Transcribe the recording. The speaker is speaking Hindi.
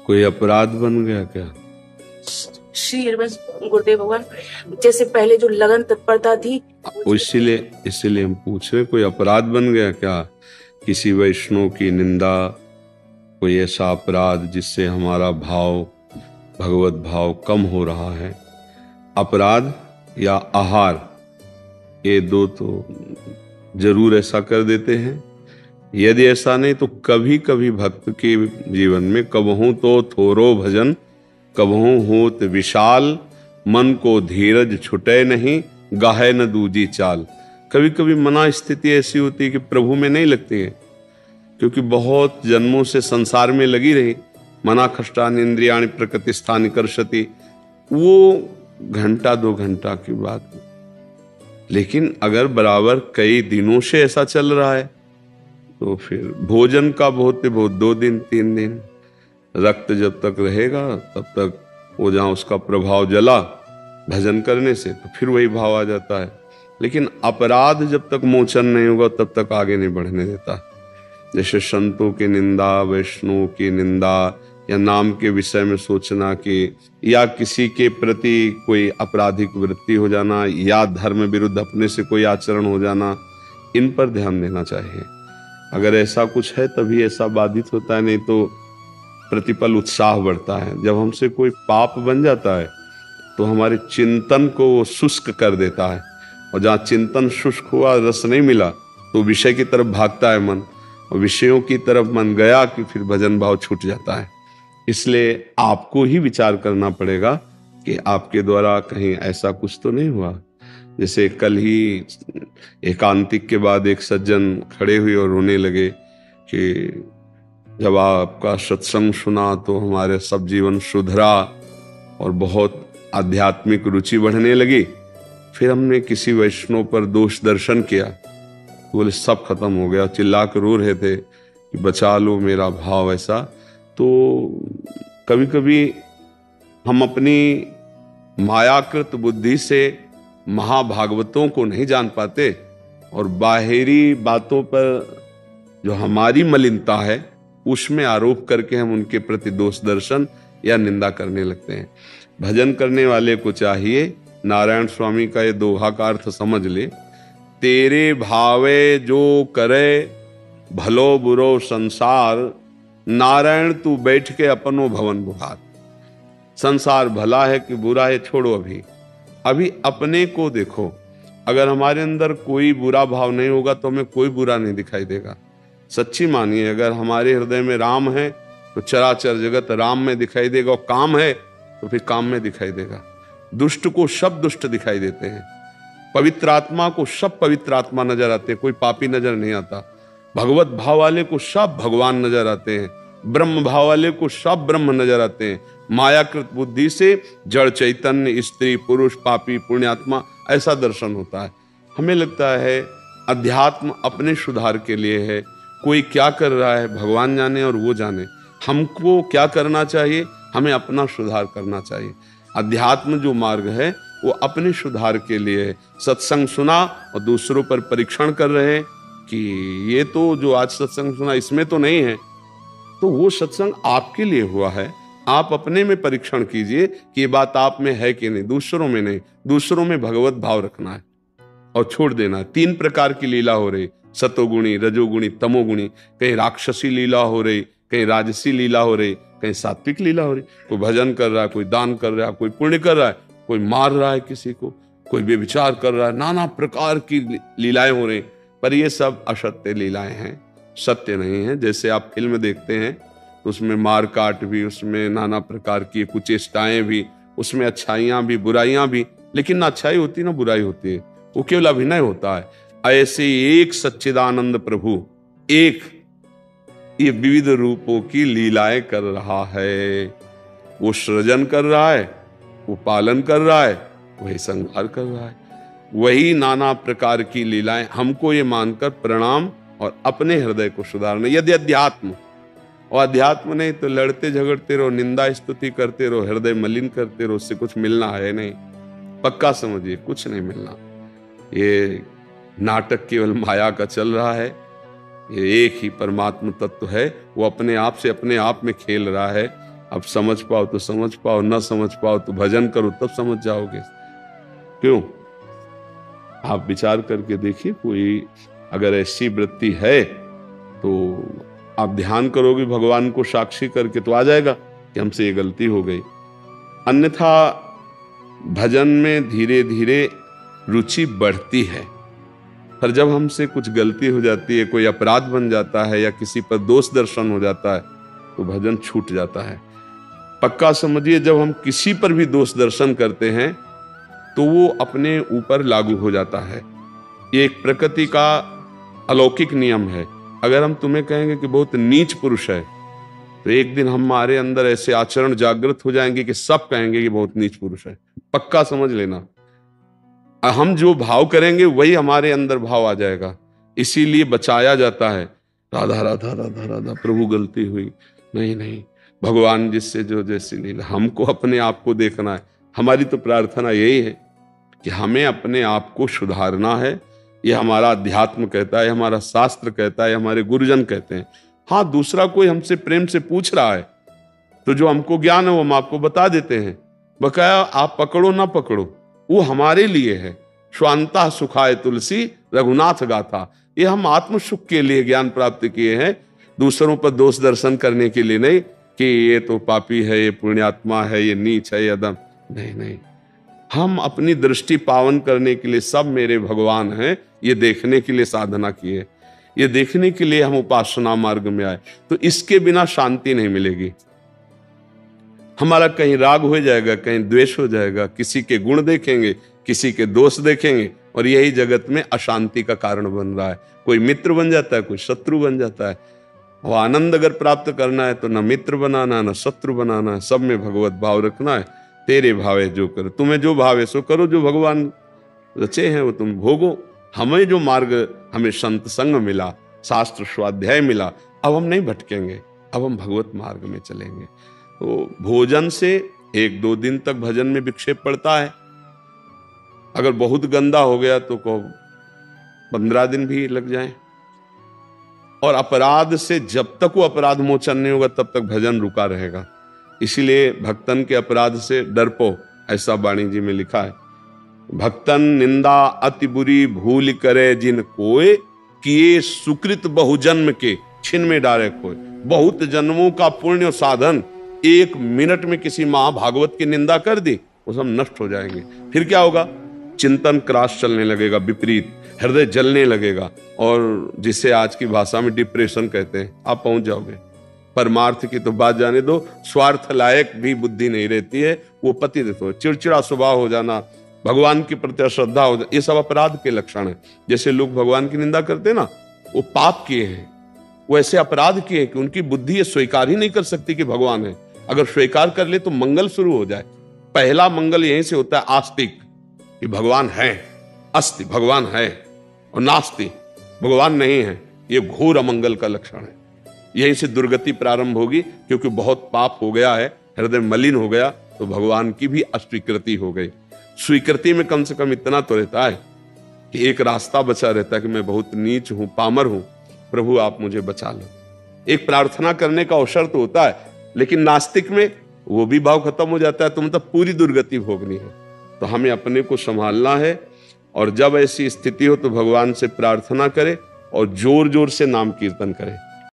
कोई अपराध बन गया क्या? श्री हरिवंश गुरुदेव भगवान, जैसे पहले जो लगन तत्परता थी इसीलिए हम पूछ रहे, कोई अपराध बन गया क्या? किसी वैष्णव की निंदा, कोई ऐसा अपराध जिससे हमारा भाव, भगवत भाव कम हो रहा है? अपराध या आहार, ये दो तो जरूर ऐसा कर देते हैं। यदि ऐसा नहीं तो कभी कभी भक्त के जीवन में कबहू तो थोरो भजन, कबहू होत विशाल, मन को धीरज छुटे नहीं, गाहे न दूजी चाल। कभी कभी मना स्थिति ऐसी होती है कि प्रभु में नहीं लगती है, क्योंकि बहुत जन्मों से संसार में लगी रही। मना खष्टानि इंद्रियाणि प्रकृतिस्थानि कर्षति, वो घंटा 2 घंटा की बात। लेकिन अगर बराबर कई दिनों से ऐसा चल रहा है तो फिर भोजन का बहुत 2 दिन 3 दिन, रक्त जब तक रहेगा तब तक वो जहां उसका प्रभाव जला भजन करने से, तो फिर वही भाव आ जाता है। लेकिन अपराध जब तक मोचन नहीं होगा तब तक आगे नहीं बढ़ने देता। जैसे संतों की निंदा, वैष्णव की निंदा, या नाम के विषय में सोचना कि, या किसी के प्रति कोई आपराधिक वृत्ति हो जाना, या धर्म विरुद्ध अपने से कोई आचरण हो जाना, इन पर ध्यान देना चाहिए। अगर ऐसा कुछ है तभी ऐसा बाधित होता है, नहीं तो प्रतिपल उत्साह बढ़ता है। जब हमसे कोई पाप बन जाता है तो हमारे चिंतन को वो शुष्क कर देता है, और जहाँ चिंतन शुष्क हुआ, रस नहीं मिला, तो विषय की तरफ भागता है मन, और विषयों की तरफ मन गया कि फिर भजन भाव छूट जाता है। इसलिए आपको ही विचार करना पड़ेगा कि आपके द्वारा कहीं ऐसा कुछ तो नहीं हुआ। जैसे कल ही एकांतिक के बाद एक सज्जन खड़े हुए और रोने लगे कि जब आपका सत्संग सुना तो हमारे सब जीवन सुधरा और बहुत आध्यात्मिक रुचि बढ़ने लगी। फिर हमने किसी वैष्णव पर दोष दर्शन किया, बोले सब खत्म हो गया, चिल्ला कर रो रहे थे कि बचा लो मेरा भाव। ऐसा तो कभी कभी हम अपनी मायाकृत बुद्धि से महाभागवतों को नहीं जान पाते, और बाहरी बातों पर जो हमारी मलिनता है उसमें आरोप करके हम उनके प्रति दोष दर्शन या निंदा करने लगते हैं। भजन करने वाले को चाहिए, नारायण स्वामी का ये दोहा का अर्थ समझ ले, तेरे भावे जो करे भलो बुरो संसार, नारायण तू बैठ के अपनो भवन बुहार। संसार भला है कि बुरा है छोड़ो, अभी अपने को देखो। अगर हमारे अंदर कोई बुरा भाव नहीं होगा तो हमें कोई बुरा नहीं दिखाई देगा। सच्ची मानिए, अगर हमारे हृदय में राम है तो चराचर जगत राम में दिखाई देगा, और काम है तो फिर काम में दिखाई देगा। दुष्ट को सब दुष्ट दिखाई देते हैं, पवित्र आत्मा को सब पवित्र आत्मा नजर आते हैं, कोई पापी नजर नहीं आता। भगवत भाव वाले को सब भगवान नजर आते हैं, ब्रह्म भाव वाले को सब ब्रह्म नजर आते हैं। मायाकृत बुद्धि से जड़ चैतन्य, स्त्री पुरुष, पापी पुण्यात्मा, ऐसा दर्शन होता है। हमें लगता है अध्यात्म अपने सुधार के लिए है। कोई क्या कर रहा है भगवान जाने और वो जाने, हमको क्या करना चाहिए, हमें अपना सुधार करना चाहिए। अध्यात्म जो मार्ग है वो अपने सुधार के लिए है। सत्संग सुना और दूसरों पर परीक्षण कर रहे हैं कि ये तो जो आज सत्संग सुना इसमें तो नहीं है, तो वो सत्संग आपके लिए हुआ है। आप अपने में परीक्षण कीजिए कि ये बात आप में है कि नहीं, दूसरों में नहीं। दूसरों में भगवत भाव रखना है और छोड़ देना है। 3 प्रकार की लीला हो रही, सतोगुणी, रजोगुणी, तमोगुणी। कहीं राक्षसी लीला हो रही, कहीं राजसी लीला हो रही, कहीं सात्विक लीला हो रही। कोई भजन कर रहा है, कोई दान कर रहा है, कोई पुण्य कर रहा है, कोई मार रहा है किसी को, कोई व्यभिचार कर रहा है। नाना प्रकार की लीलाएं हो रही, पर ये सब असत्य लीलाएं हैं, सत्य नहीं है। जैसे आप फिल्म देखते हैं तो उसमें मार काट भी, उसमें नाना प्रकार की कुचेष्टाएं भी, उसमें अच्छाइयां भी बुराइयां भी, लेकिन ना अच्छाई होती ना बुराई होती है, वो केवल अभिनय होता है। ऐसे एक सच्चिदानंद प्रभु एक ये विविध रूपों की लीलाएं कर रहा है। वो सृजन कर रहा है, वो पालन कर रहा है, वही संहार कर रहा है। वही नाना प्रकार की लीलाएं। हमको ये मानकर प्रणाम और अपने हृदय को सुधारना, यदि अध्यात्म। और अध्यात्म नहीं तो लड़ते झगड़ते रहो, निंदा स्तुति करते रहो, हृदय मलिन करते रहो, उससे कुछ मिलना है नहीं। पक्का समझिए, कुछ नहीं मिलना। ये नाटक केवल माया का चल रहा है। ये एक ही परमात्मा तत्व है, वो अपने आप से अपने आप में खेल रहा है। अब समझ पाओ तो समझ पाओ, ना समझ पाओ तो भजन करो, तब समझ जाओगे। क्यों? आप विचार करके देखिए, कोई अगर ऐसी वृत्ति है तो आप ध्यान करोगे भगवान को साक्षी करके, तो आ जाएगा कि हमसे ये गलती हो गई। अन्यथा भजन में धीरे धीरे रुचि बढ़ती है, पर जब हमसे कुछ गलती हो जाती है, कोई अपराध बन जाता है या किसी पर दोष दर्शन हो जाता है, तो भजन छूट जाता है। पक्का समझिए, जब हम किसी पर भी दोष दर्शन करते हैं तो वो अपने ऊपर लागू हो जाता है। ये एक प्रकृति का अलौकिक नियम है। अगर हम तुम्हें कहेंगे कि बहुत नीच पुरुष है, तो एक दिन हमारे अंदर ऐसे आचरण जागृत हो जाएंगे कि सब कहेंगे कि बहुत नीच पुरुष है। पक्का समझ लेना, हम जो भाव करेंगे वही हमारे अंदर भाव आ जाएगा। इसीलिए बचाया जाता है, राधा राधा राधा राधा, प्रभु गलती हुई, नहीं नहीं, भगवान जिससे जो जैसी लीला। हमको अपने आप को देखना है। हमारी तो प्रार्थना यही है कि हमें अपने आप को सुधारना है। ये हमारा अध्यात्म कहता है, हमारा शास्त्र कहता है, हमारे गुरुजन कहते हैं। हाँ, दूसरा कोई हमसे प्रेम से पूछ रहा है तो जो हमको ज्ञान है वो हम आपको बता देते हैं। बकाया आप पकड़ो ना पकड़ो, वो हमारे लिए है। स्वांता सुखाय तुलसी रघुनाथ गाथा, ये हम आत्म सुख के लिए ज्ञान प्राप्त किए हैं, दूसरों पर दोष दर्शन करने के लिए नहीं कि ये तो पापी है, ये पुण्यात्मा है, ये नीच है, ये अदम। नहीं नहीं, हम अपनी दृष्टि पावन करने के लिए सब मेरे भगवान हैं, ये देखने के लिए साधना किए, ये देखने के लिए हम उपासना मार्ग में आए। तो इसके बिना शांति नहीं मिलेगी। हमारा कहीं राग हो जाएगा, कहीं द्वेष हो जाएगा, किसी के गुण देखेंगे, किसी के दोष देखेंगे, और यही जगत में अशांति का कारण बन रहा है। कोई मित्र बन जाता है, कोई शत्रु बन जाता है। और आनंद अगर प्राप्त करना है तो न मित्र बनाना, न शत्रु बनाना है, सब में भगवत भाव रखना है। तेरे भावे जो करो, तुम्हें जो भावे सो करो, जो भगवान रचे हैं वो तुम भोगो। हमें जो मार्ग, हमें संत संग मिला, शास्त्र स्वाध्याय मिला, अब हम नहीं भटकेंगे, अब हम भगवत मार्ग में चलेंगे। तो भोजन से 1-2 दिन तक भजन में विक्षेप पड़ता है। अगर बहुत गंदा हो गया तो 15 दिन भी लग जाए। और अपराध से जब तक वो अपराध मोचन नहीं होगा तब तक भजन रुका रहेगा। इसीलिए भक्तन के अपराध से डरपो, ऐसा वाणी जी में लिखा है। भक्तन निंदा अति बुरी भूल करे जिन कोय, किए सुकृत बहुजन्म के छिन में डारे कोय। बहुत जन्मों का पुण्य साधन 1 मिनट में किसी महाभागवत की निंदा कर दी, वो सब नष्ट हो जाएंगे। फिर क्या होगा? चिंतन क्रॉस चलने लगेगा, विपरीत, हृदय जलने लगेगा, और जिसे आज की भाषा में डिप्रेशन कहते हैं, आप पहुंच जाओगे। परमार्थ की तो बात जाने दो, स्वार्थ लायक भी बुद्धि नहीं रहती है, वो पति देते, चिड़चिड़ा स्वभाव हो जाना, भगवान के प्रति अश्रद्धा हो जाना, ये सब अपराध के लक्षण है। जैसे लोग भगवान की निंदा करते हैं ना, वो पाप किए हैं, वो ऐसे अपराध किए कि उनकी बुद्धि ये स्वीकार ही नहीं कर सकती कि भगवान है। अगर स्वीकार कर ले तो मंगल शुरू हो जाए। पहला मंगल यहीं से होता है, आस्तिक, कि भगवान है, अस्ति भगवान है, और नास्ति भगवान नहीं है, ये घोर अमंगल का लक्षण है। यहीं से दुर्गति प्रारंभ होगी, क्योंकि बहुत पाप हो गया है, हृदय मलिन हो गया, तो भगवान की भी अस्वीकृति हो गई। स्वीकृति में कम से कम इतना तो रहता है कि एक रास्ता बचा रहता है कि मैं बहुत नीच हूं, पामर हूं, प्रभु आप मुझे बचा लो। एक प्रार्थना करने का अवसर तो होता है, लेकिन नास्तिक में वो भी भाव खत्म हो जाता है, तो मतलब पूरी दुर्गति भोगनी है। तो हमें अपने को संभालना है, और जब ऐसी स्थिति हो तो भगवान से प्रार्थना करें और जोर जोर से नाम कीर्तन करें।